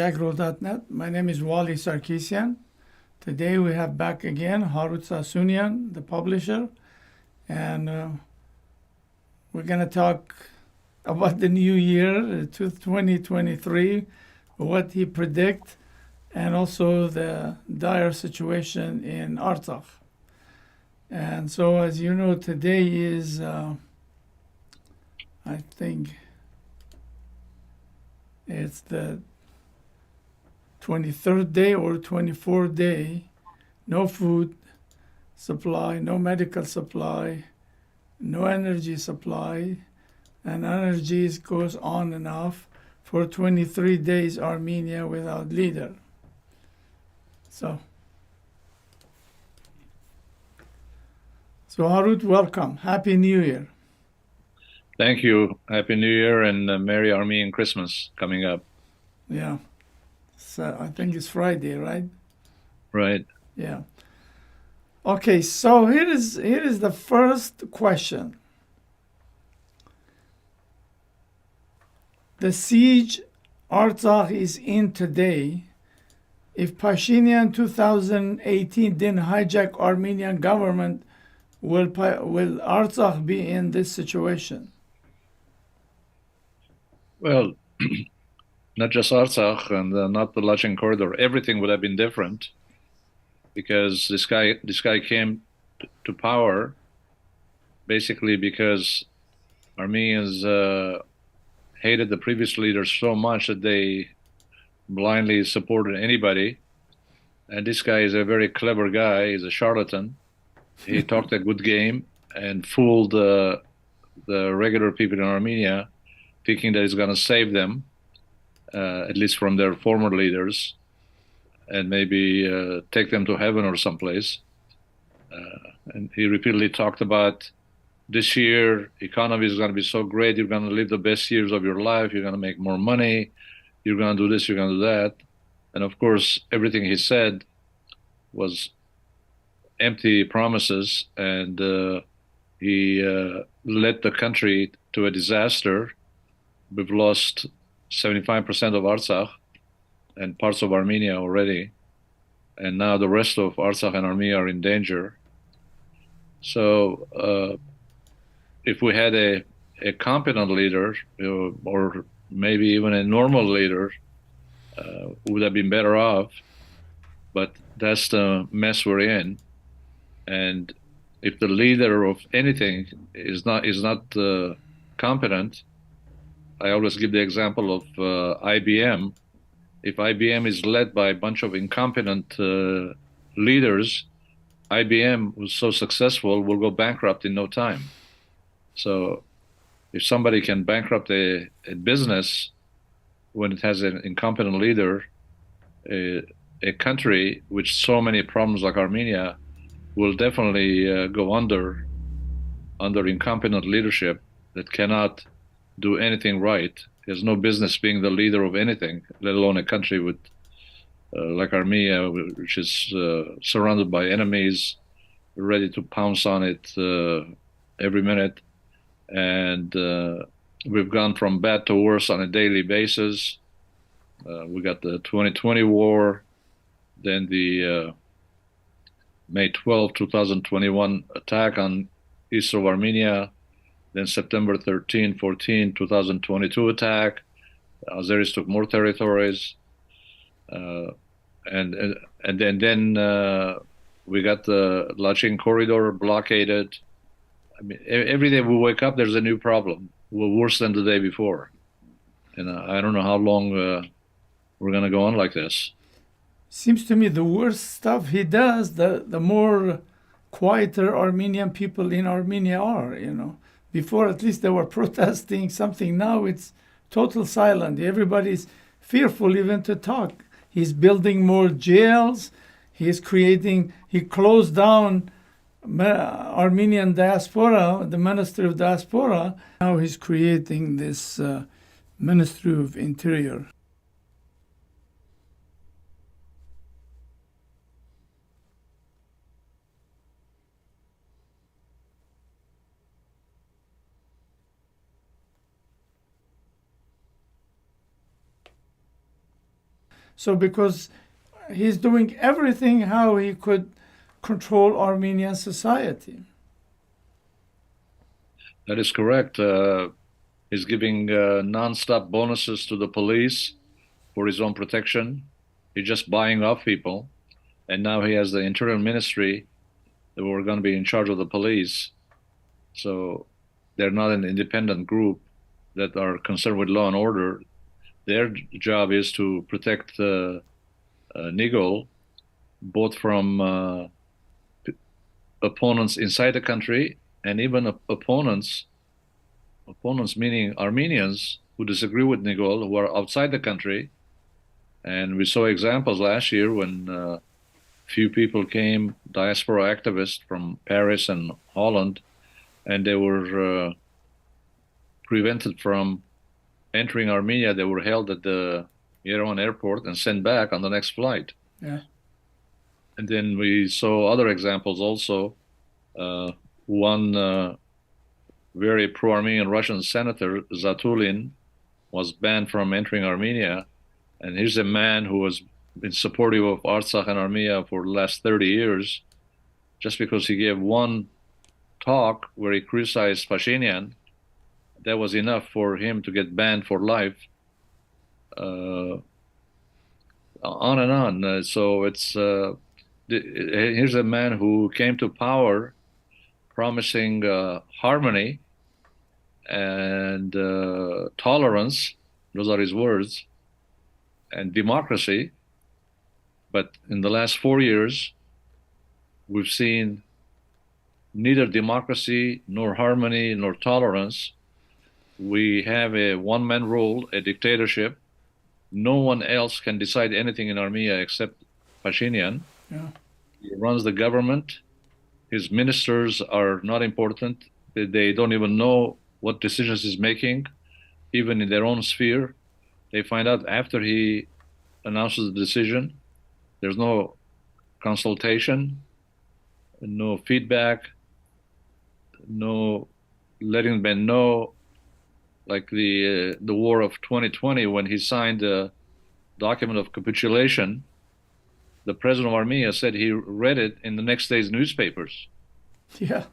jackroll.net. My name is Wally Sarkisian. Today we have back again Harut Sassounian, the publisher, and we're going to talk about the new year, 2023, what he predict, and also the dire situation in Artsakh. And so, as you know, today is, I think, it's the 23rd day or 24th day, no food supply, no medical supply, no energy supply, and energy goes on and off for 23 days, Armenia without leader. So Harut, welcome. Happy New Year. Thank you. Happy New Year and Merry Armenian Christmas coming up. Yeah. So I think it's Friday, right? Right. Yeah. Okay, so here is the first question. The siege Artsakh is in today. If Pashinyan 2018 didn't hijack Armenian government, will Artsakh be in this situation? Well, not just Artsakh and not the Lachen corridor. Everything would have been different because this guy came to power basically because Armenians hated the previous leaders so much that they blindly supported anybody. And this guy is a very clever guy. He's a charlatan. He talked a good game and fooled the regular people in Armenia, thinking that he's going to save them, at least from their former leaders, and maybe take them to heaven or someplace. And he repeatedly talked about this year, economy is going to be so great, you're going to live the best years of your life, you're going to make more money, you're going to do this, you're going to do that. And of course, everything he said was empty promises, and he led the country to a disaster. We've lost 75% of Artsakh and parts of Armenia already, and now the rest of Artsakh and Armenia are in danger. So if we had a competent leader, or maybe even a normal leader, would have been better off. But that's the mess we're in. And if the leader of anything is not competent, I always give the example of IBM. If IBM is led by a bunch of incompetent leaders, IBM was so successful will go bankrupt in no time. So if somebody can bankrupt a business when it has an incompetent leader, a country with so many problems like Armenia will definitely go under incompetent leadership that cannot do anything right. There's no business being the leader of anything, let alone a country with like Armenia, which is surrounded by enemies, ready to pounce on it every minute. And we've gone from bad to worse on a daily basis. We got the 2020 war, then the May 12, 2021 attack on east of Armenia, then September 13, 14, 2022 attack. Azeris took more territories, and then we got the Lachen corridor blockaded. I mean, every day we wake up, there's a new problem. We're worse than the day before, and I don't know how long we're going to go on like this. Seems to me the worse stuff he does, the more quieter Armenian people in Armenia are, Before, at least they were protesting something. Now it's total silent. Everybody's fearful even to talk. He's building more jails. He closed down Armenian diaspora, the Ministry of Diaspora. Now he's creating this Ministry of Interior. So because he's doing everything how he could control Armenian society. That is correct. He's giving non-stop bonuses to the police for his own protection. He's just buying off people. And now he has the Interior Ministry that were going to be in charge of the police. So they're not an independent group that are concerned with law and order. Their job is to protect Nigel, both from opponents inside the country and even opponents meaning Armenians who disagree with Nigel, who are outside the country. And we saw examples last year when few people came, diaspora activists from Paris and Holland, and they were prevented from entering Armenia. They were held at the Yerevan airport and sent back on the next flight. Yeah. And then we saw other examples also. One very pro-Armenian Russian senator, Zatulin, was banned from entering Armenia. And here's a man who has been supportive of Artsakh and Armenia for the last 30 years, just because he gave one talk where he criticized Pashinyan. That was enough for him to get banned for life. On and on. So it's here's a man who came to power promising harmony and tolerance. Those are his words. And democracy. But in the last 4 years, we've seen neither democracy, nor harmony, nor tolerance. We have a one-man rule, a dictatorship. No one else can decide anything in Armenia except Pashinyan. Yeah. He runs the government. His ministers are not important. They don't even know what decisions he's making, even in their own sphere. They find out after he announces the decision. There's no consultation, no feedback, no letting them know, like the war of 2020 when he signed the document of capitulation. The president of Armenia said he read it in the next day's newspapers. Yeah.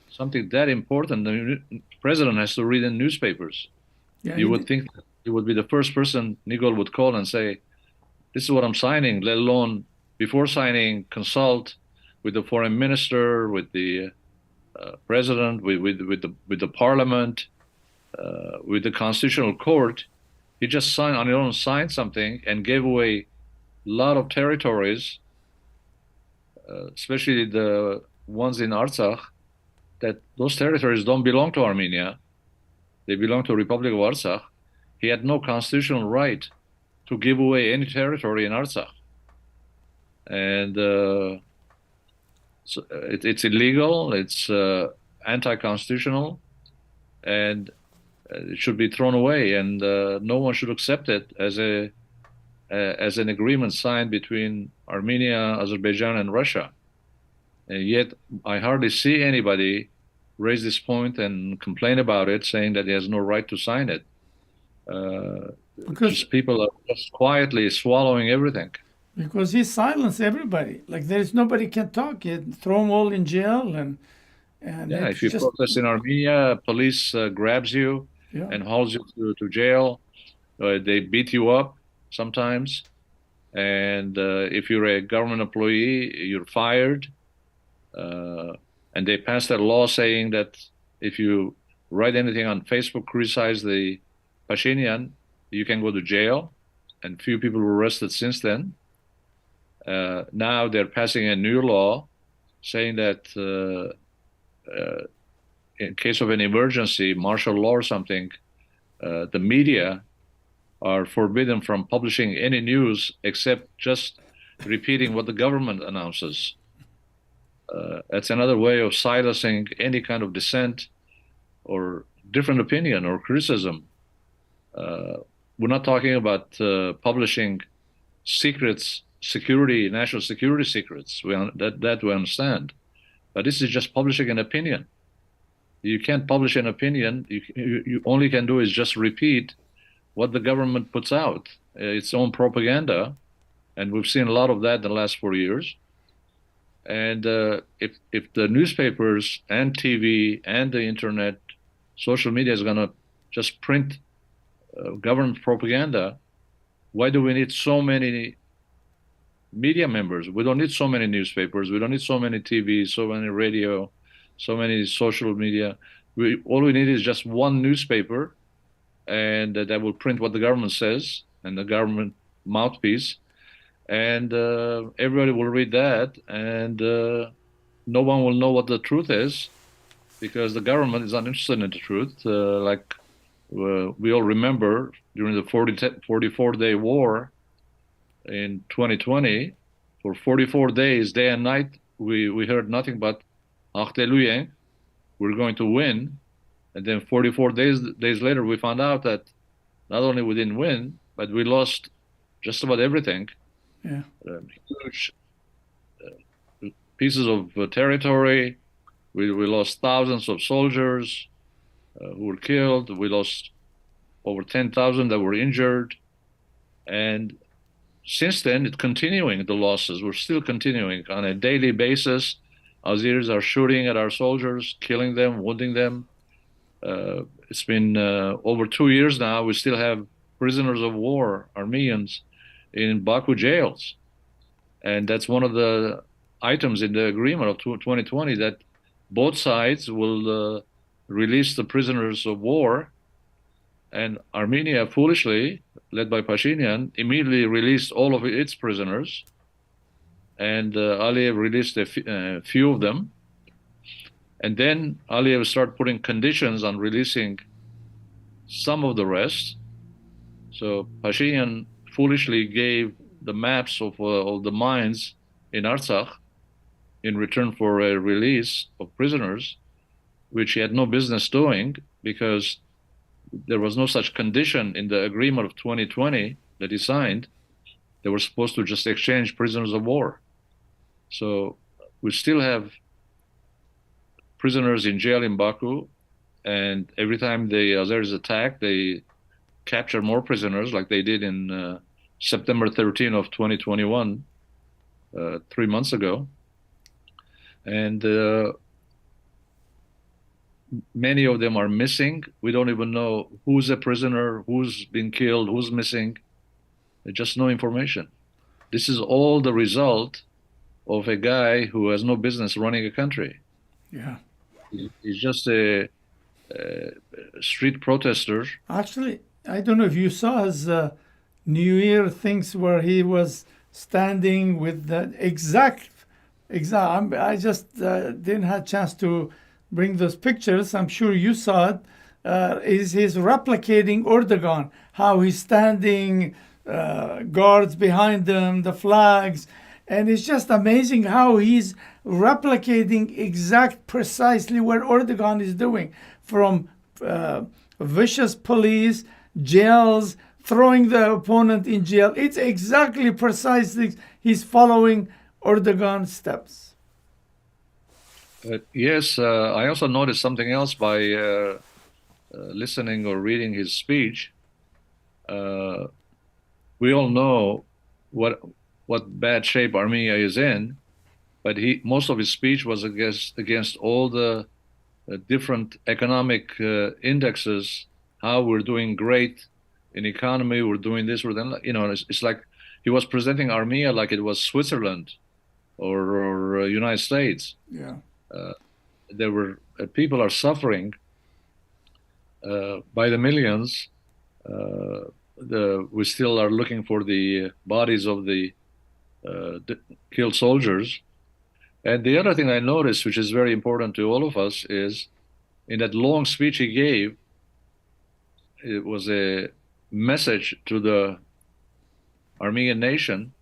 Something that important, the president has to read in newspapers. Yeah, You would think that he would be the first person Nigel would call and say, this is what I'm signing, let alone before signing, consult with the foreign minister, with the president, with the parliament, with the constitutional court. He just signed on his own, signed something and gave away a lot of territories, especially the ones in Artsakh, that those territories don't belong to Armenia. They belong to the Republic of Artsakh. He had no constitutional right to give away any territory in Artsakh. And so it's illegal, it's anti-constitutional, and it should be thrown away. And no one should accept it as an agreement signed between Armenia, Azerbaijan, and Russia. And yet, I hardly see anybody raise this point and complain about it, saying that he has no right to sign it. Because people are just quietly swallowing everything. Because he silenced everybody. Like there's nobody can talk. You throw them all in jail and Yeah, if you just protest in Armenia, police grabs you yeah. and hauls you to jail. They beat you up sometimes. And if you're a government employee, you're fired. And they passed a law saying that if you write anything on Facebook, criticize the Pashinyan, you can go to jail. And few people were arrested since then. Now they're passing a new law saying that in case of an emergency, martial law or something, the media are forbidden from publishing any news except just repeating what the government announces. That's another way of silencing any kind of dissent or different opinion or criticism. We're not talking about publishing secrets, national security secrets. That we understand. But this is just publishing an opinion. You can't publish an opinion. You only can do is just repeat what the government puts out. its own propaganda, and we've seen a lot of that in the last 4 years. And if the newspapers and TV and the internet, social media is going to just print government propaganda, why do we need so many media members? We don't need so many newspapers. We don't need so many TV, so many radio, so many social media. All we need is just one newspaper, and that will print what the government says and the government mouthpiece, and everybody will read that, and no one will know what the truth is because the government is not interested in the truth. Like we all remember during the 44-day war in 2020, for 44 days, day and night, we heard nothing but Achteluyeng, we're going to win. And then 44 days later, we found out that not only we didn't win, but we lost just about everything. Yeah. Huge pieces of territory. We lost thousands of soldiers who were killed. We lost over 10,000 that were injured. And since then, it's continuing, the losses. We're still continuing on a daily basis. Azeris are shooting at our soldiers, killing them, wounding them. It's been over 2 years now. We still have prisoners of war, Armenians, in Baku jails. And that's one of the items in the agreement of 2020 that both sides will release the prisoners of war. And Armenia, foolishly, led by Pashinyan, immediately released all of its prisoners. And Aliyev released a few of them. And then Aliyev started putting conditions on releasing some of the rest. So Pashinyan foolishly gave the maps of the mines in Artsakh in return for a release of prisoners, which he had no business doing because there was no such condition in the agreement of 2020 that he signed. They were supposed to just exchange prisoners of war. So we still have prisoners in jail in Baku, and every time the Azeris attack, they capture more prisoners, like they did in September 13 of 2021, 3 months ago. And many of them are missing. We don't even know who's a prisoner, who's been killed, who's missing. There's just no information. This is all the result of a guy who has no business running a country. Yeah. He's just a street protester. Actually, I don't know if you saw his New Year things where he was standing with the exact. I just didn't have a chance to bring those pictures. I'm sure you saw it. He's replicating Erdogan, how he's standing, guards behind him, the flags. And it's just amazing how he's replicating precisely what Erdogan is doing, from vicious police, jails, throwing the opponent in jail. It's exactly precisely he's following Erdogan's steps. Yes, I also noticed something else by listening or reading his speech. We all know what bad shape Armenia is in, but most of his speech was against all the different economic indexes, how we're doing great in economy, we're doing this, we're then, it's like he was presenting Armenia like it was Switzerland or United States. Yeah. There were people are suffering by the millions. We still are looking for the bodies of the killed soldiers. And the other thing I noticed, which is very important to all of us, is in that long speech he gave, it was a message to the Armenian nation.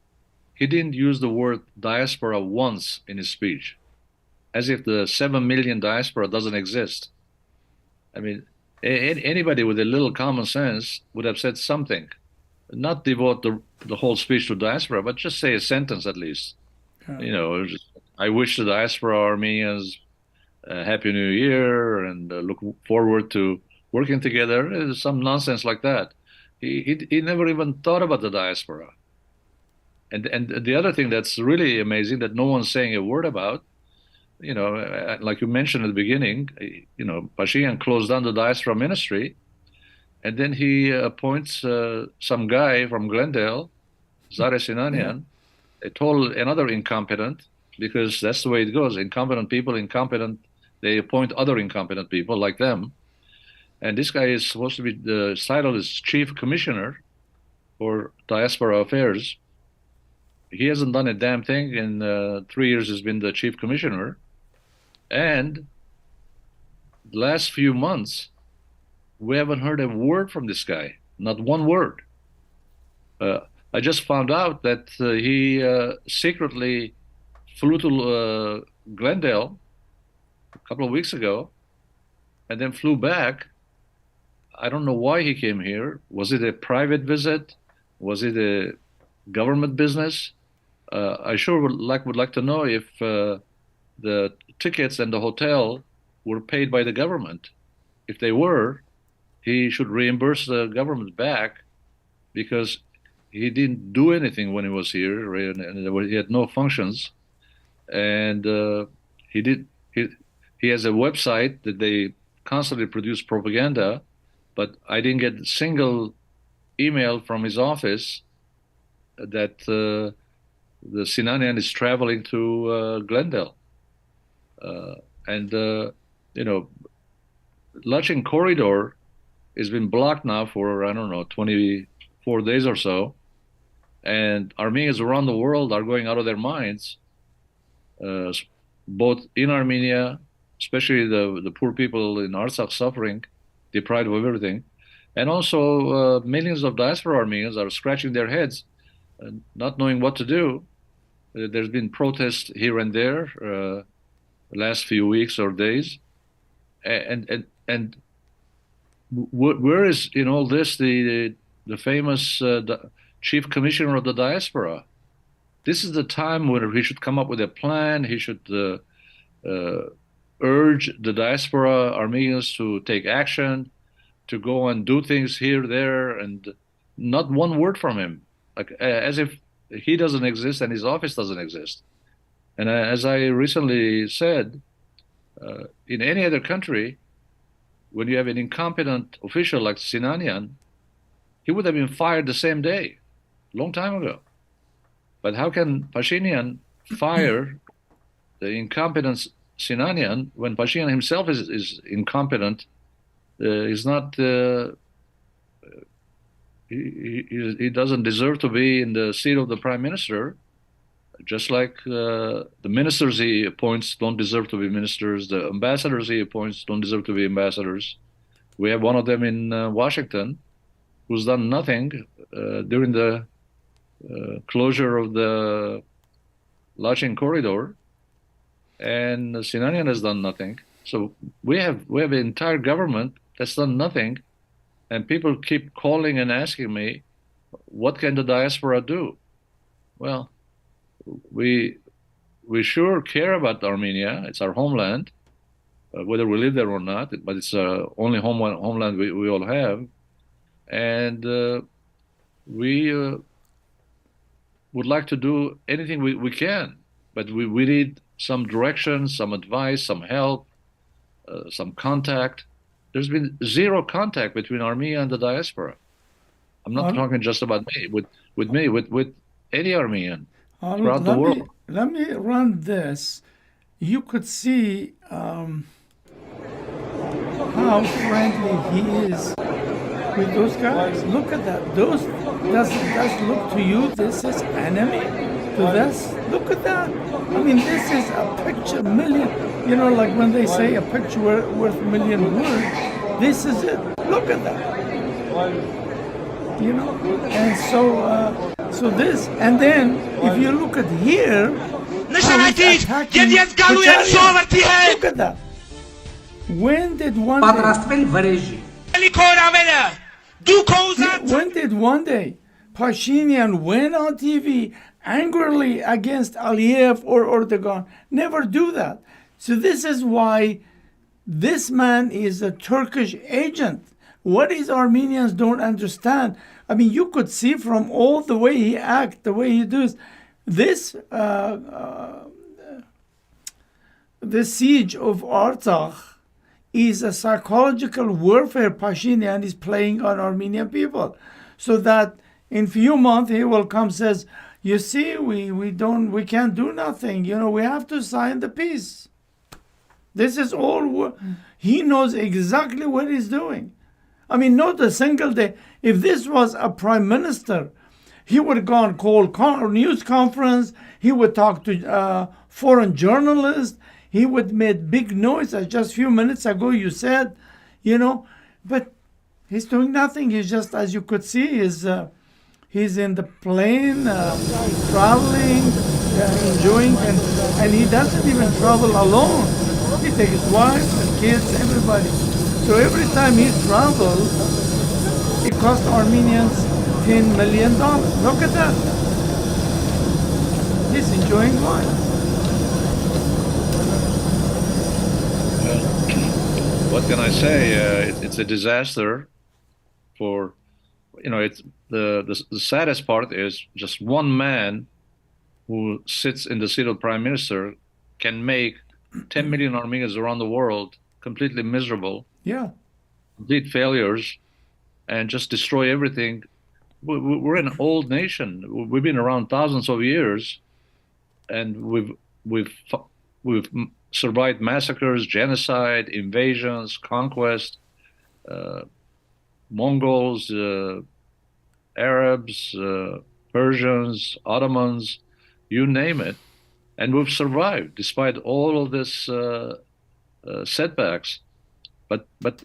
He didn't use the word diaspora once in his speech, as if the 7 million diaspora doesn't exist. I mean, anybody with a little common sense would have said something, not devote the whole speech to diaspora, but just say a sentence at least. Yeah. I wish the diaspora Armenians a Happy New Year and look forward to working together. Some nonsense like that. He never even thought about the diaspora. And the other thing that's really amazing that no one's saying a word about, like you mentioned at the beginning, Pashinyan closed down the diaspora ministry, and then he appoints some guy from Glendale, Zare Yeah. Sinanian, a total another incompetent, because that's the way it goes. Incompetent people, they appoint other incompetent people like them. And this guy is supposed to be, the title is Chief Commissioner for Diaspora Affairs. He hasn't done a damn thing in 3 years. He's been the Chief Commissioner. And the last few months, we haven't heard a word from this guy, not one word. Uh, I just found out that he secretly flew to Glendale a couple of weeks ago and then flew back. I don't know why he came here. Was it a private visit? Was it a government business? I sure would like to know if the tickets and the hotel were paid by the government. If they were, he should reimburse the government back because he didn't do anything when he was here, and he had no functions. And he did. He has a website that they constantly produce propaganda, but I didn't get a single email from his office that the Sinanian is traveling to Glendale. And Lachin corridor has been blocked now for, I don't know, 24 days or so. And Armenians around the world are going out of their minds, both in Armenia, especially the poor people in Artsakh suffering, deprived of everything. And also millions of diaspora Armenians are scratching their heads, not knowing what to do. There's been protests here and there the last few weeks or days. And where is in all this the famous chief commissioner of the diaspora? This is the time when he should come up with a plan. He should urge the diaspora Armenians to take action, to go and do things here, there, and not one word from him, like as if he doesn't exist and his office doesn't exist. And as I recently said, in any other country, when you have an incompetent official like Sinanian, he would have been fired the same day, long time ago. But how can Pashinyan fire the incompetent Sinanian when Pashinyan himself is incompetent? He's not. He doesn't deserve to be in the seat of the prime minister. Just like the ministers he appoints don't deserve to be ministers, the ambassadors he appoints don't deserve to be ambassadors. We have one of them in Washington who's done nothing during the closure of the Lachin corridor, and Sinanian has done nothing. So we have an entire government that's done nothing, and people keep calling and asking me, what can the diaspora do? Well, we sure care about Armenia. It's our homeland, whether we live there or not. But it's only homeland we all have, and we would like to do anything we can. But we need some direction, some advice, some help, some contact. There's been zero contact between Armenia and the diaspora. I'm not talking just about me. With any Armenian throughout the world. Let me run this. You could see how friendly he is with those guys. Look at that. Does look to you this is enemy to this? Look at that. I mean, this is a picture million. You know, like when they say a picture worth a million words. This is it. Look at that. You know, and so this, and then if you look at here, look at that. When did one day Pashinyan went on TV angrily against Aliyev or Erdogan? Never do that. So this is why this man is a Turkish agent What is Armenians don't understand? I mean, you could see from all the way he acts, the way he does this. The siege of Artsakh is a psychological warfare Pashinyan is playing on Armenian people, so that in few months he will come says, you see, we can't do nothing. We have to sign the peace. This is all. He knows exactly what he's doing. I mean, not a single day. If this was a prime minister, he would have gone call news conference. He would talk to foreign journalists. He would make big noise. Just a few minutes ago, you said, but he's doing nothing. He's just, as you could see, he's in the plane, traveling, enjoying, and he doesn't even travel alone. He takes his wife and kids, everybody. So every time he travels, it costs Armenians $10 million. Look at that. He's enjoying life. What can I say? It's a disaster for, it's the saddest part is just one man who sits in the seat of prime minister can make 10 million Armenians around the world completely miserable, Yeah. complete failures, and just destroy everything. We're an old nation. We've been around thousands of years, and we've survived massacres, genocide, invasions, conquest, Mongols, Arabs, Persians, Ottomans, you name it, and we've survived despite all of this setbacks. But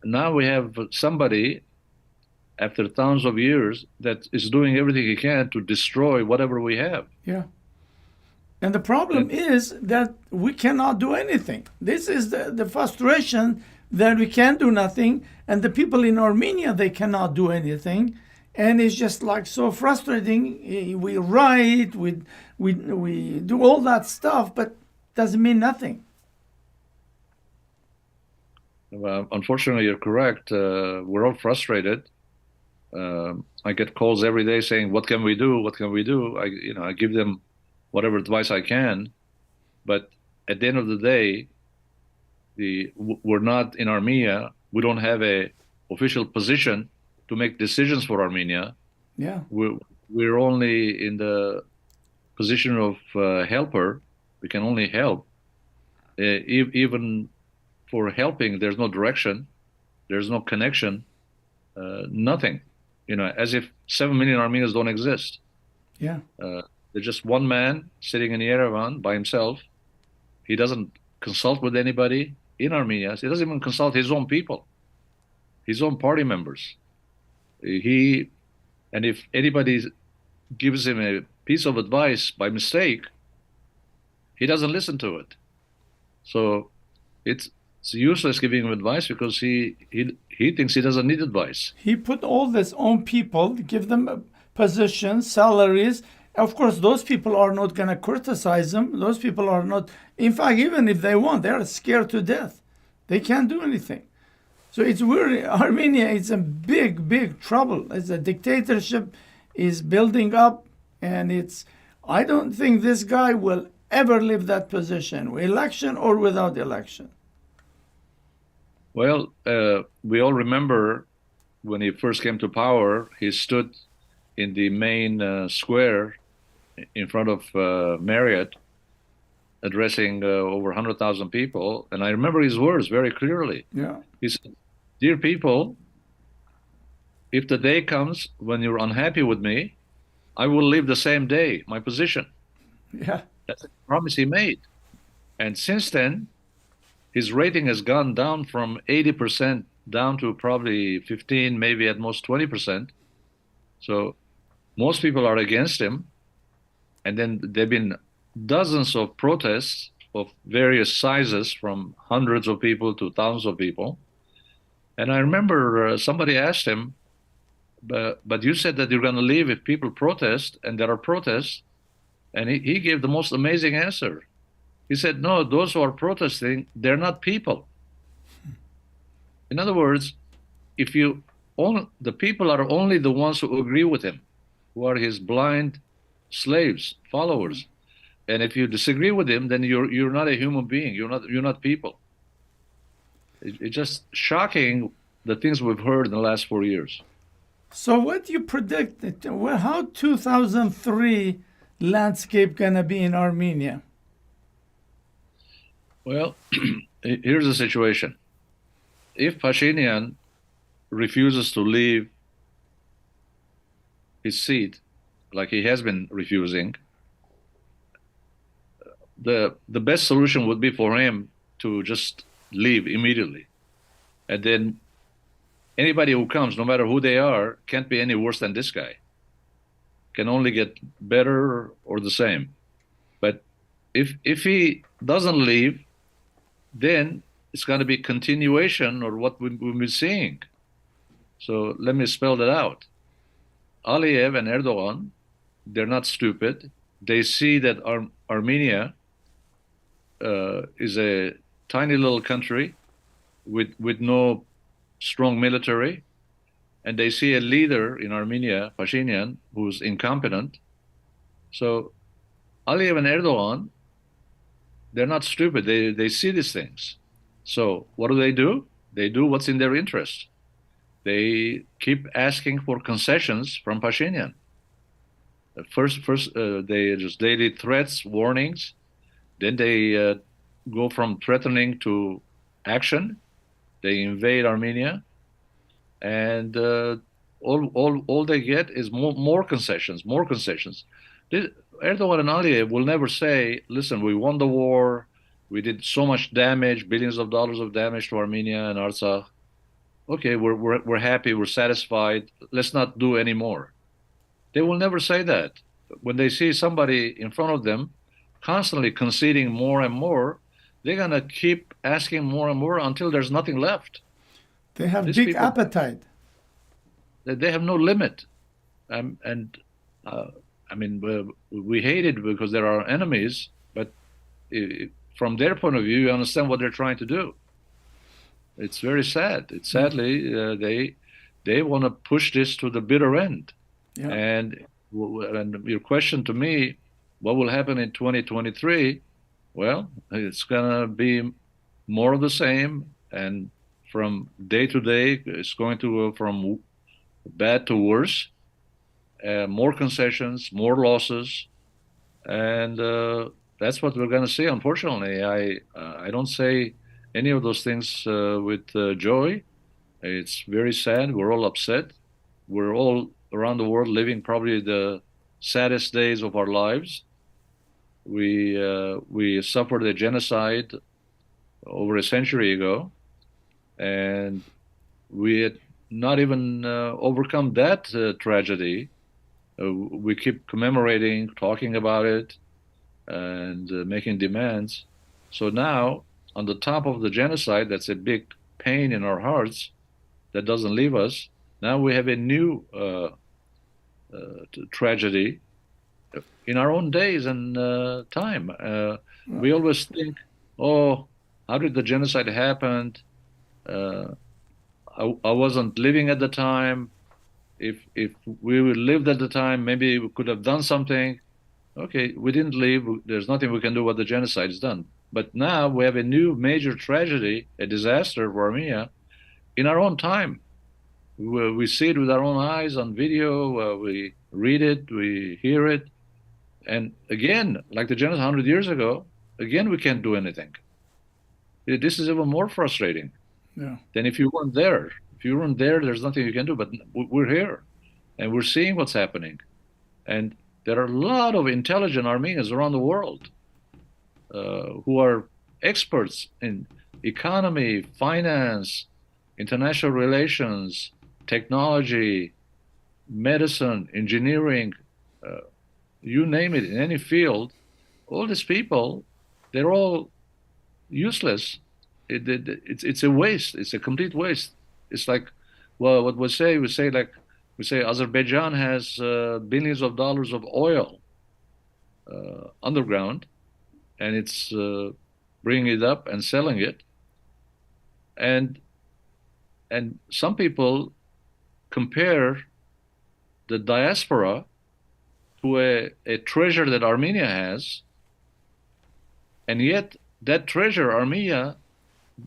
now we have somebody, after thousands of years, that is doing everything he can to destroy whatever we have. Yeah. And the problem is that we cannot do anything. This is the frustration that we can't do nothing, and the people in Armenia, they cannot do anything. And it's just like so frustrating. We write, we do all that stuff, but doesn't mean nothing. Unfortunately, you're correct. We're all frustrated. I get calls every day saying, "What can we do? What can we do?" I give them whatever advice I can, but at the end of the day, we're not in Armenia. We don't have a official position to make decisions for Armenia. Yeah. We're only in the position of helper. We can only help. Even for helping, there's no direction, there's no connection, nothing. As if 7 million Armenians don't exist. Yeah. There's just one man sitting in Yerevan by himself. He doesn't consult with anybody in Armenia. He doesn't even consult his own people, his own party members. And if anybody gives him a piece of advice by mistake, he doesn't listen to it. So it's useless giving him advice because he thinks he doesn't need advice. He put all this on people, give them positions, salaries. Of course, those people are not going to criticize him. Those people are not. In fact, even if they want, they're scared to death. They can't do anything. So it's weird. Armenia is in big, big trouble. It's a dictatorship is building up, and I don't think this guy will ever leave that position, election or without election. Well, we all remember when he first came to power, he stood in the main square in front of Marriott, addressing over 100,000 people. And I remember his words very clearly. Yeah. He said, "Dear people, if the day comes when you're unhappy with me, I will leave the same day my position." Yeah. That's a promise he made. And since then, his rating has gone down from 80% down to probably 15, maybe at most 20%. So most people are against him. And then there have been dozens of protests of various sizes, from hundreds of people to thousands of people. And I remember somebody asked him, but you said that you're going to leave if people protest, and there are protests. And he gave the most amazing answer. He said, "No, those who are protesting, they're not people." In other words, if you the people are only the ones who agree with him, who are his blind slaves, followers. And if you disagree with him, then you're not a human being. You're not people. It's just shocking the things we've heard in the last 4 years. So what do you predict? Well, how 2003 landscape gonna be in Armenia? Well, here's the situation. If Pashinyan refuses to leave his seat, like he has been refusing, the best solution would be for him to just leave immediately. And then anybody who comes, no matter who they are, can't be any worse than this guy. Can only get better or the same. But if he doesn't leave, then it's going to be continuation or what we've been seeing. So let me spell that out. Aliyev and Erdogan, they're not stupid. They see that Armenia is a tiny little country with no strong military, and they see a leader in Armenia, Pashinyan, who's incompetent. So Aliyev and Erdogan, they're not stupid. They see these things. So what do? They do what's in their interest. They keep asking for concessions from Pashinyan. First, they just daily threats, warnings. Then they go from threatening to action. They invade Armenia, and all they get is more concessions, more concessions. Erdogan and Aliyev will never say, "Listen, we won the war. We did so much damage, billions of dollars of damage to Armenia and Artsakh. Okay, we're happy, we're satisfied. Let's not do any more." They will never say that. When they see somebody in front of them constantly conceding more and more, they're gonna keep asking more and more until there's nothing left. They have These big people, appetite. they have no limit. And I mean, we hate it because they're our enemies, but from their point of view, you understand what they're trying to do. It's very sad. It's sadly they want to push this to the bitter end. Yeah. And your question to me, what will happen in 2023? Well, it's gonna be more of the same, and from day to day, it's going to go from bad to worse. More concessions, more losses, and that's what we're going to see. Unfortunately, I don't say any of those things with joy. It's very sad. We're all upset. We're all around the world living probably the saddest days of our lives. We suffered a genocide over a century ago, and we had not even overcome that tragedy. We keep commemorating, talking about it, and making demands. So now, on the top of the genocide, that's a big pain in our hearts that doesn't leave us. Now we have a new tragedy in our own days and time. We always think, oh, how did the genocide happen? I wasn't living at the time. If we lived at the time, maybe we could have done something. Okay, we didn't live. There's nothing we can do what the genocide is done. But now we have a new major tragedy, a disaster for Armenia in our own time. We see it with our own eyes on video. We read it, we hear it. And again, like the genocide 100 years ago, again, we can't do anything. This is even more frustrating than if you weren't there. If you weren't there, there's nothing you can do. But we're here, and we're seeing what's happening. And there are a lot of intelligent Armenians around the world who are experts in economy, finance, international relations, technology, medicine, engineering, you name it, in any field. All these people, they're all useless. It's a waste. It's a complete waste. It's like, well, what we say Azerbaijan has billions of dollars of oil underground, and it's bringing it up and selling it. And and some people compare the diaspora to a treasure that Armenia has, and yet that treasure Armenia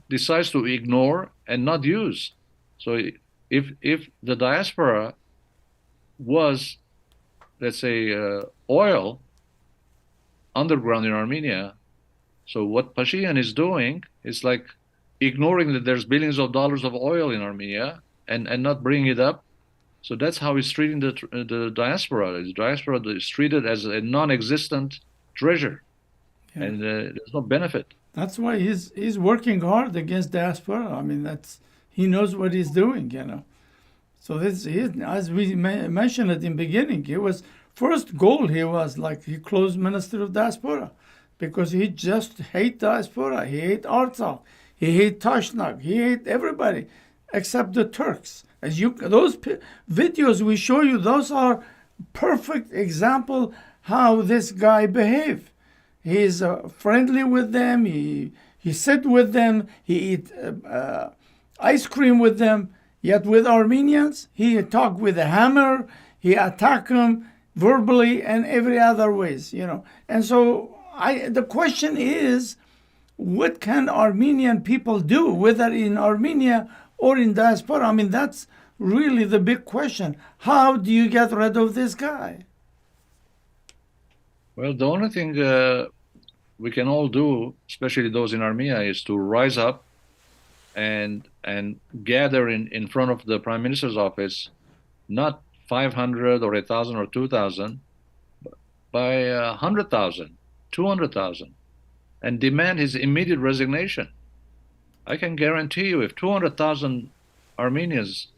decides to ignore and not use. So if the diaspora was, let's say, oil underground in Armenia, so what Pashinyan is doing is like ignoring that there's billions of dollars of oil in Armenia and not bringing it up. So that's how he's treating the diaspora. The diaspora is treated as a non-existent treasure, Yeah. and there's no benefit. That's why he's working hard against diaspora. I mean, that's he knows what he's doing, you know. So this, as we mentioned at the beginning, he was first goal. He was like he closed Minister of Diaspora because he just hate diaspora. He hate Artsakh. He hate Tashnak. He hate everybody except the Turks. As you those videos we show you, those are perfect example how this guy behave. He's friendly with them. He sit with them. He eat ice cream with them. Yet with Armenians, he talk with a hammer. He attack them verbally and every other ways. You know. And so the question is, what can Armenian people do, whether in Armenia or in diaspora? I mean, that's really the big question. How do you get rid of this guy? Well, the only thing we can all do, especially those in Armenia, is to rise up and gather in front of the Prime Minister's office, not 500 or 1,000 or 2,000, by 100,000, 200,000, and demand his immediate resignation. I can guarantee you, if 200,000 Armenians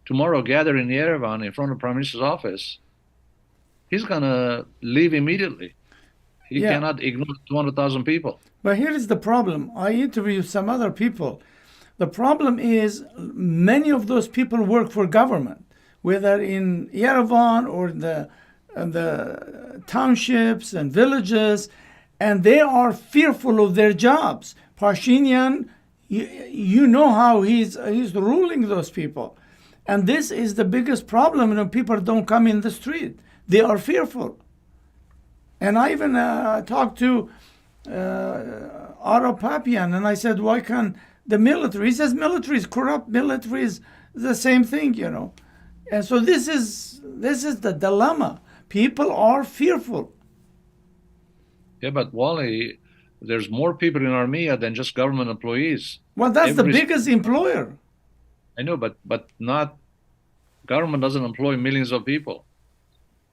tomorrow gather in Yerevan in front of the Prime Minister's office, he's going to leave immediately. He Yeah. cannot ignore 200,000 people. But here is the problem. I interviewed some other people. The problem is many of those people work for government, whether in Yerevan or the townships and villages, and they are fearful of their jobs. Pashinyan, you know how he's ruling those people. And this is the biggest problem when people don't come in the street. They are fearful. And I even talked to Arab Papian, and I said, why can't the military? He says military is corrupt. Military is the same thing, you know. And so this is the dilemma. People are fearful. Yeah, but Wally, there's more people in Armenia than just government employees. Well, that's the Every biggest employer. I know, but not government doesn't employ millions of people.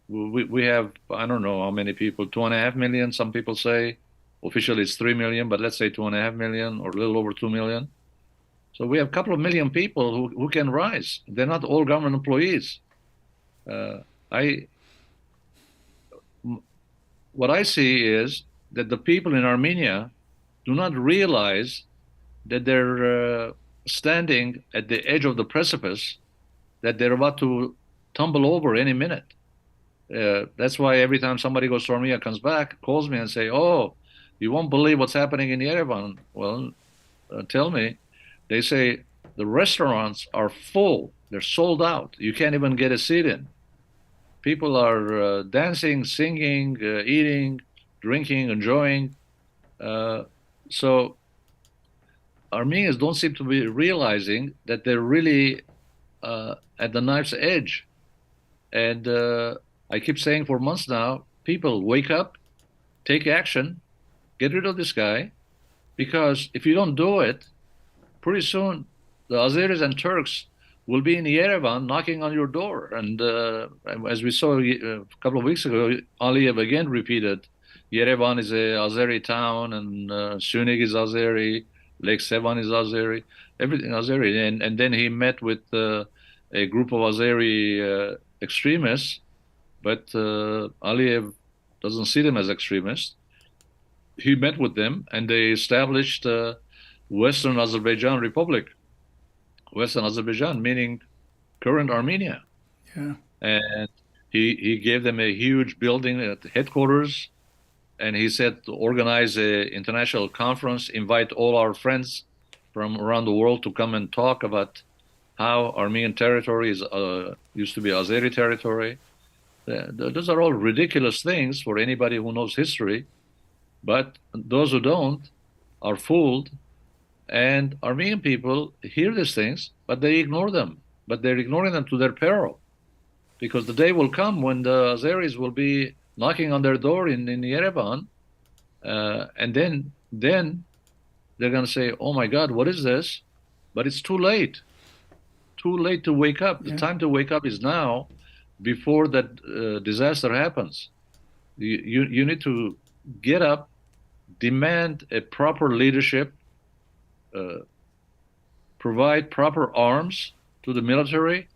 We have, I don't know how many people, 2.5 million. Some people say officially it's 3 million, but let's say 2.5 million or a little over 2 million. So we have a couple of million people who can rise. They're not all government employees. I What I see is that the people in Armenia do not realize that they're standing at the edge of the precipice, that they're about to tumble over any minute. That's why every time somebody goes to Armenia, comes back, calls me and say, "Oh, you won't believe what's happening in Yerevan." Well, tell me. They say the restaurants are full; they're sold out. You can't even get a seat in. People are dancing, singing, eating, drinking, enjoying. So Armenians don't seem to be realizing that they're really at the knife's edge. And I keep saying for months now, people wake up, take action, get rid of this guy, because if you don't do it, pretty soon the Azeris and Turks will be in Yerevan knocking on your door. And as we saw a couple of weeks ago, Aliyev again repeated, Yerevan is a Azeri town, and Syunik is Azeri, Lake Sevan is Azeri, everything Azeri. And then he met with a group of Azeri extremists, but Aliyev doesn't see them as extremists. He met with them, and they established Western Azerbaijan Republic. Western Azerbaijan, meaning current Armenia. Yeah. And he gave them a huge building at the headquarters, and he said to organize an international conference, invite all our friends from around the world to come and talk about how Armenian territory is used to be Azeri territory. Those are all ridiculous things for anybody who knows history, but those who don't are fooled. And Armenian people hear these things, but they ignore them. But they're ignoring them to their peril, because the day will come when the Azeris will be knocking on their door in Yerevan, and then they're going to say, "Oh my God, what is this?" But it's too late. Too late to wake up. The time to wake up is now, before that disaster happens. You need to get up, demand a proper leadership, provide proper arms to the military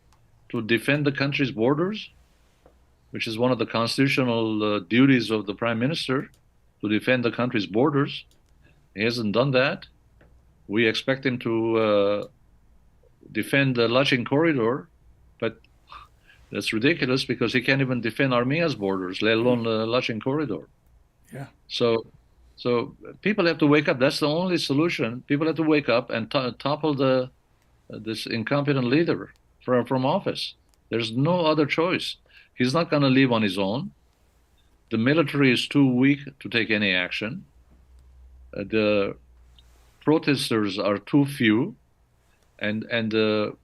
to defend the country's borders, which is one of the constitutional duties of the prime minister, to defend the country's borders. He hasn't done that. We expect him to defend the Lachin corridor, but that's ridiculous because he can't even defend Armenia's borders, let alone the Lachin corridor. Yeah. So people have to wake up. That's the only solution. People have to wake up and topple this incompetent leader from office. There's no other choice. He's not going to leave on his own. The military is too weak to take any action. The protesters are too few, and the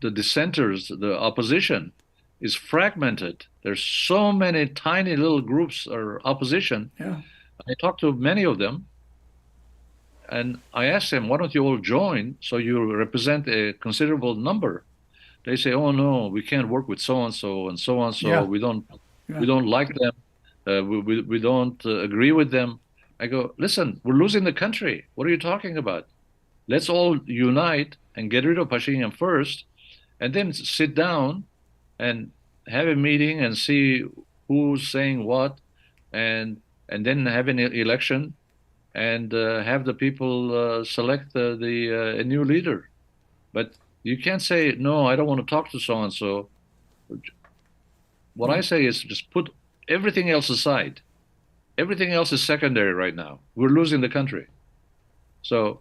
dissenters, the opposition, is fragmented. There's so many tiny little groups or opposition. Yeah. I talked to many of them, and I asked them, "Why don't you all join so you represent a considerable number?" They say, "Oh no, we can't work with so and so and so and so. Yeah. We don't like them. We don't agree with them." I go, "Listen, we're losing the country. What are you talking about? Let's all unite and get rid of Pashinyan first, and then sit down and have a meeting and see who's saying what, and then have an election and have the people select a new leader." But you can't say, "No, I don't want to talk to so and so." What I say is just put everything else aside. Everything else is secondary right now. We're losing the country. So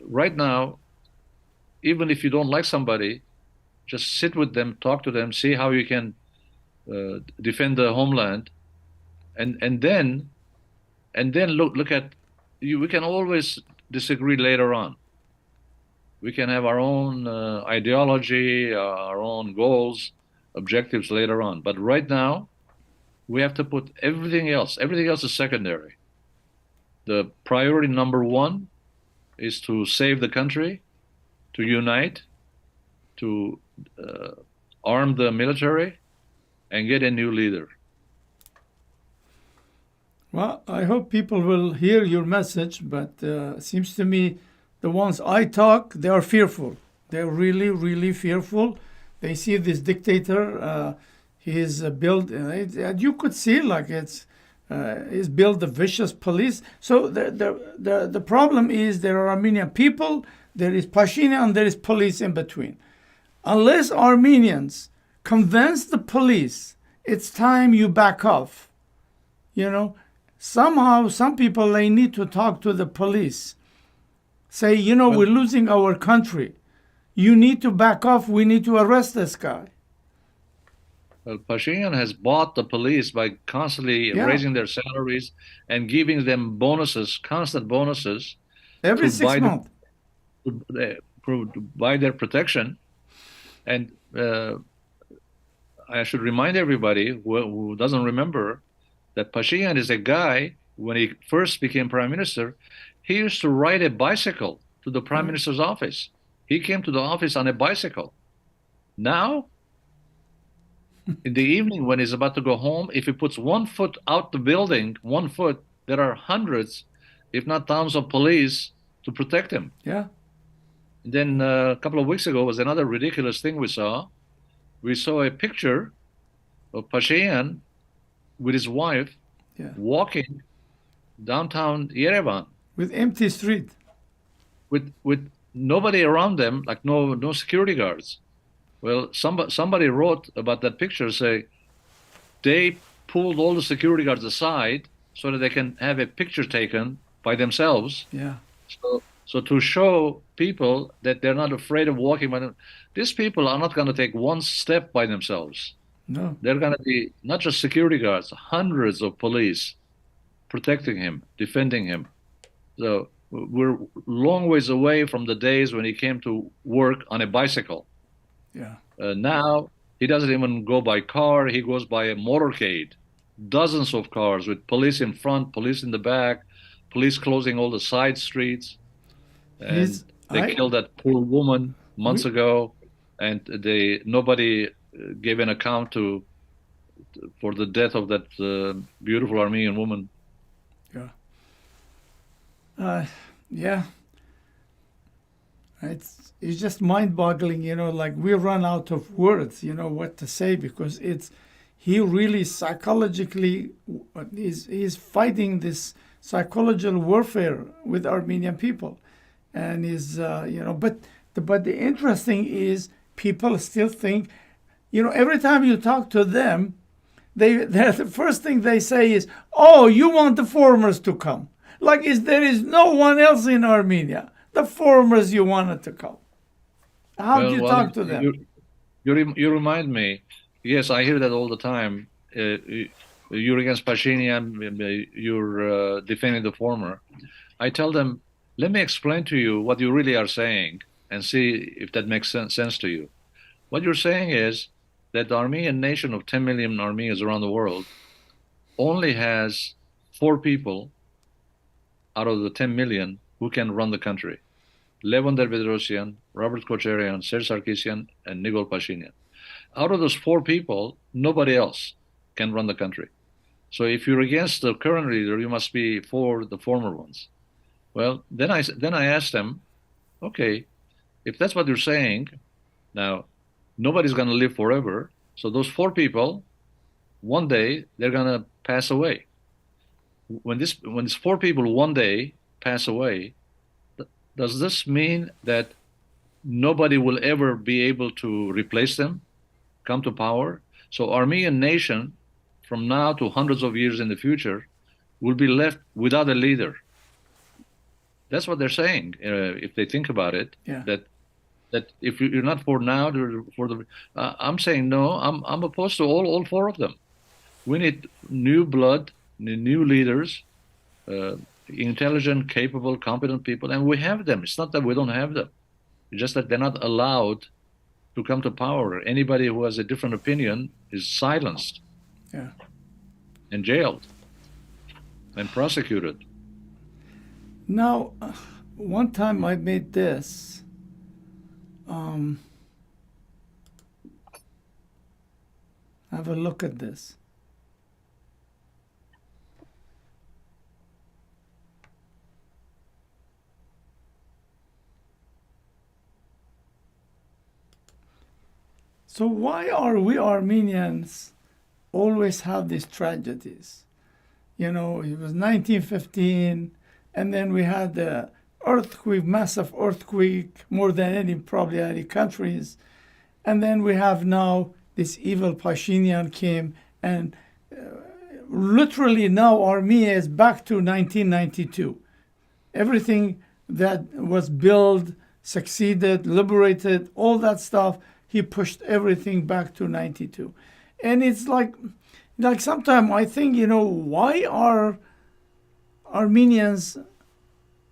right now, even if you don't like somebody, just sit with them, talk to them, see how you can defend the homeland, and then look at you. We can always disagree later on. We can have our own ideology, our own goals, objectives later on. But right now, we have to put everything else. Everything else is secondary. The priority number one is to save the country, to unite, to arm the military, and get a new leader. Well, I hope people will hear your message, but it seems to me the ones I talk, they are fearful. They're really, really fearful. They see this dictator, he's built, you could see like he's built a vicious police. So the problem is there are Armenian people, there is Pashinyan, and there is police in between. Unless Armenians convince the police, it's time you back off. Somehow, some people, they need to talk to the police. Say, we're losing our country. You need to back off. We need to arrest this guy. Well, Pashinyan has bought the police by constantly raising their salaries and giving them bonuses, constant bonuses. Every 6 months. To buy their protection. And I should remind everybody who doesn't remember that Pashinyan is a guy, when he first became prime minister, he used to ride a bicycle to the prime minister's office. He came to the office on a bicycle. Now, in the evening when he's about to go home, if he puts 1 foot out the building, 1 foot, there are hundreds, if not thousands of police to protect him. Yeah. And then a couple of weeks ago was another ridiculous thing we saw. We saw a picture of Pashinyan with his wife walking downtown Yerevan. With empty street. With nobody around them, like no security guards. Well, somebody wrote about that picture, say they pulled all the security guards aside so that they can have a picture taken by themselves. Yeah. So to show people that they're not afraid of walking by them, these people are not going to take one step by themselves. No. They're going to be not just security guards, hundreds of police protecting him, defending him. So we're long ways away from the days when he came to work on a bicycle. Yeah. Now he doesn't even go by car, he goes by a motorcade. Dozens of cars with police in front, police in the back, police closing all the side streets. And He's they I killed that poor woman months we ago, and nobody gave an account for the death of that beautiful Armenian woman. yeah. Uh, yeah. It's just mind-boggling, like we run out of words, what to say because he really psychologically he's fighting this psychological warfare with Armenian people, and but the interesting is people still think, every time you talk to them, the first thing they say is, "Oh, you want the foreigners to come?" Like there is no one else in Armenia. The foreigners you wanted to come. How do you Well, talk to them? you remind me. Yes, I hear that all the time. You're against Pashinyan, you're defending the former. I tell them, let me explain to you what you really are saying and see if that makes sense to you. What you're saying is that the Armenian nation of 10 million Armenians around the world only has four people out of the 10 million who can run the country. Levon Bedrosian, Robert Kocharian, Serge Sarkisian, and Nikol Pashinyan. Out of those four people, nobody else can run the country. So if you're against the current leader, you must be for the former ones. Well, then I asked them, okay, if that's what you're saying, now nobody's going to live forever. So those four people, one day they're going to pass away. When these four people one day pass away, does this mean that nobody will ever be able to replace them, come to power? So Armenian nation, from now to hundreds of years in the future, will be left without a leader. That's what they're saying. If they think about it, Yeah. that if you're not for now, I'm saying no. I'm opposed to all four of them. We need new blood, new leaders, intelligent, capable, competent people, and we have them. It's not that we don't have them. It's just that they're not allowed to come to power. Anybody who has a different opinion is silenced Yeah. and jailed and prosecuted. Now, one time I made this. Have a look at this. So why are we Armenians always have these tragedies? It was 1915, and then we had the earthquake, massive earthquake, more than probably any countries. And then we have now this evil Pashinyan came, and literally now Armenia is back to 1992. Everything that was built, succeeded, liberated, all that stuff, he pushed everything back to 92. And it's like sometimes I think, why are Armenians,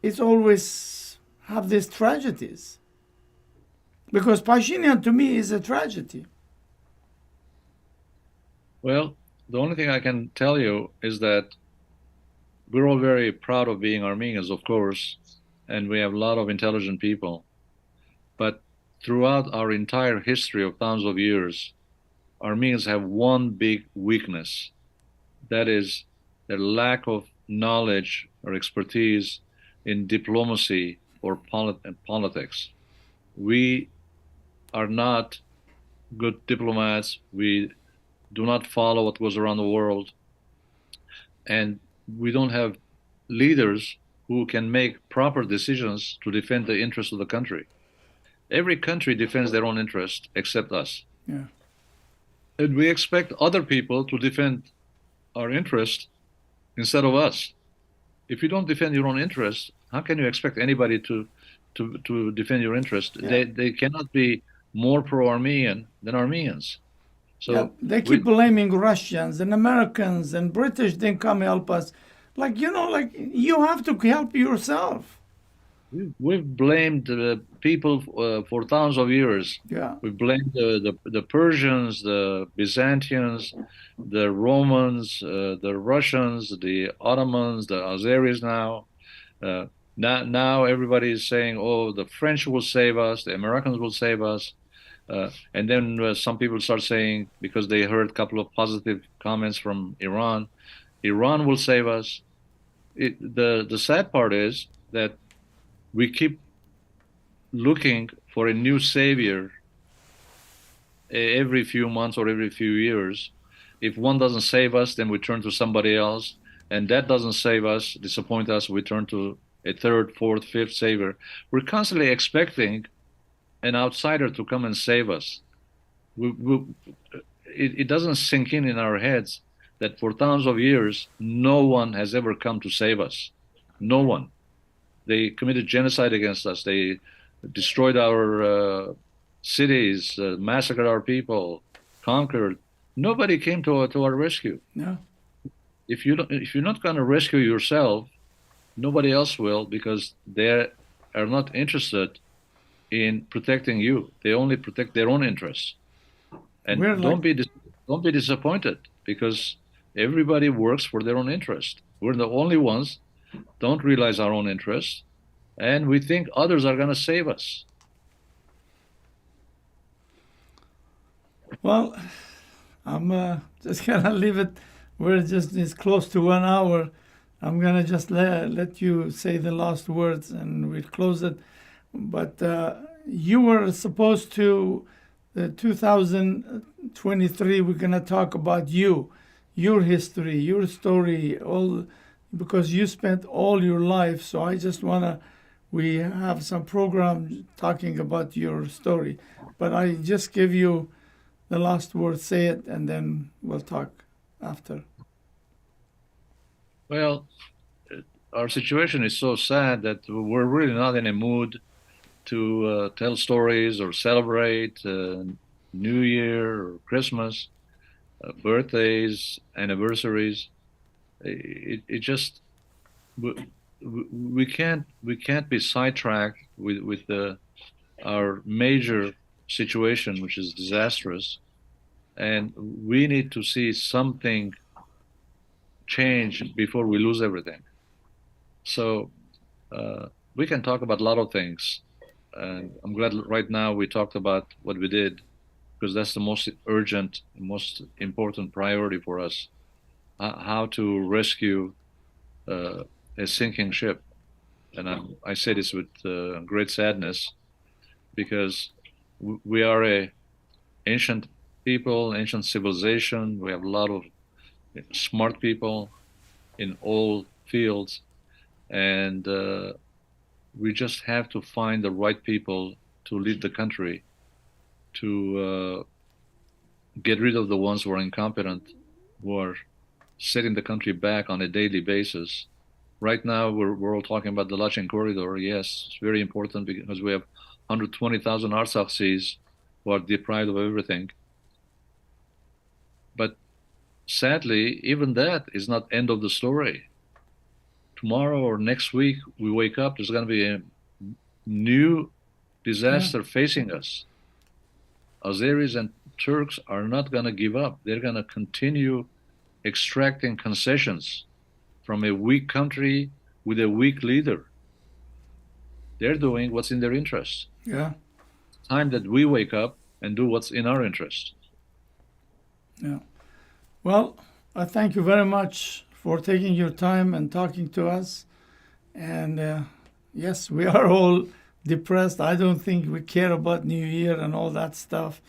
it's always have these tragedies? Because Pashinyan to me is a tragedy. Well, the only thing I can tell you is that we're all very proud of being Armenians, of course, and we have a lot of intelligent people. But throughout our entire history of thousands of years, Armenians have one big weakness. That is their lack of knowledge or expertise in diplomacy or politics. We are not good diplomats. We do not follow what goes around the world. And we don't have leaders who can make proper decisions to defend the interests of the country. Every country defends their own interest except us. Yeah. And we expect other people to defend our interest instead of us. If you don't defend your own interest, How can you expect anybody to defend your interest? Yeah. They cannot be more pro-Armenian than Armenians. Yeah, So they we keep blaming Russians and Americans and British didn't come help us. Like, like you have to help yourself. we've blamed the people for thousands of years. Yeah. We blamed the Persians, the Byzantines, the Romans, the Russians, the Ottomans, the Azeris now. Uh, now everybody is saying, "Oh, the French will save us, the Americans will save us," and then some people start saying because they heard a couple of positive comments from Iran, Iran will save us. The sad part is that we keep looking for a new savior every few months or every few years. If one doesn't save us, then we turn to somebody else, and that doesn't save us, disappoint us, we turn to a third, fourth, fifth savior. We're constantly expecting an outsider to come and save us. It doesn't sink in our heads that for thousands of years, no one has ever come to save us. No one. They committed genocide against us. They destroyed our cities, massacred our people, conquered. Nobody came to our rescue. Yeah. If you're not going to rescue yourself, nobody else will because they are not interested in protecting you. They only protect their own interests. And We're like, don't be disappointed because everybody works for their own interest. We're the only ones don't realize our own interests, and we think others are going to save us. well, I'm just gonna leave it. We're just it's close to 1 hour. I'm gonna just let you say the last words and we'll close it. But you were supposed to 2023. We're gonna talk about you, your history, your story, all because you spent all your life. So I just wanna. We have some program talking about your story, but I just give you the last word. Say it, and then we'll talk after. Well, our situation is so sad that we're really not in a mood to tell stories or celebrate New Year or Christmas, birthdays, anniversaries. It just we can't be sidetracked with our major situation, which is disastrous, and we need to see something change before we lose everything. So we can talk about a lot of things, and I'm glad right now we talked about what we did because that's the most urgent, most important priority for us: how to rescue a sinking ship. And I say this with great sadness because we are a ancient people, ancient civilization. We have a lot of smart people in all fields, and we just have to find the right people to lead the country, to get rid of the ones who are incompetent, who are setting the country back on a daily basis. Right now, we're all talking about the Lachen corridor. Yes, it's very important because we have 120,000 Artsakhs who are deprived of everything. But sadly, even that is not end of the story. Tomorrow or next week, we wake up, there's going to be a new disaster facing us. Azeris and Turks are not going to give up. They're going to continue extracting concessions from a weak country with a weak leader. They're doing what's in their interest. Yeah. It's time that we wake up and do what's in our interest. Yeah. Well, I thank you very much for taking your time and talking to us. And yes, we are all depressed. I don't think we care about New Year and all that stuff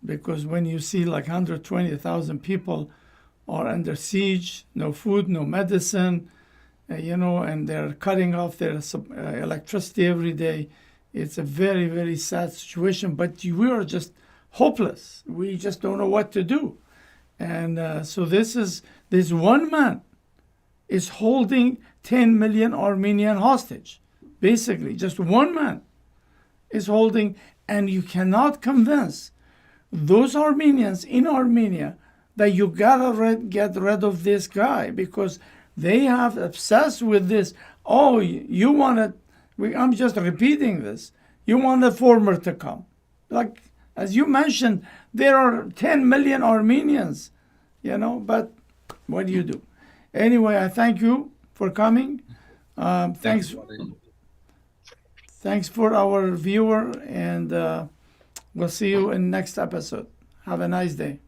because when you see like 120,000 people are under siege, no food, no medicine, and they're cutting off their electricity every day. It's a very, very sad situation, but we are just hopeless. We just don't know what to do. And so this one man is holding 10 million Armenian hostage. Basically, just one man is holding, and you cannot convince those Armenians in Armenia that you gotta get rid of this guy, because they have obsessed with this. Oh, you want it? I'm just repeating this. You want the former to come. Like, as you mentioned, there are 10 million Armenians, but what do you do? Anyway, I thank you for coming. Thanks for our viewer, and we'll see you in next episode. Have a nice day.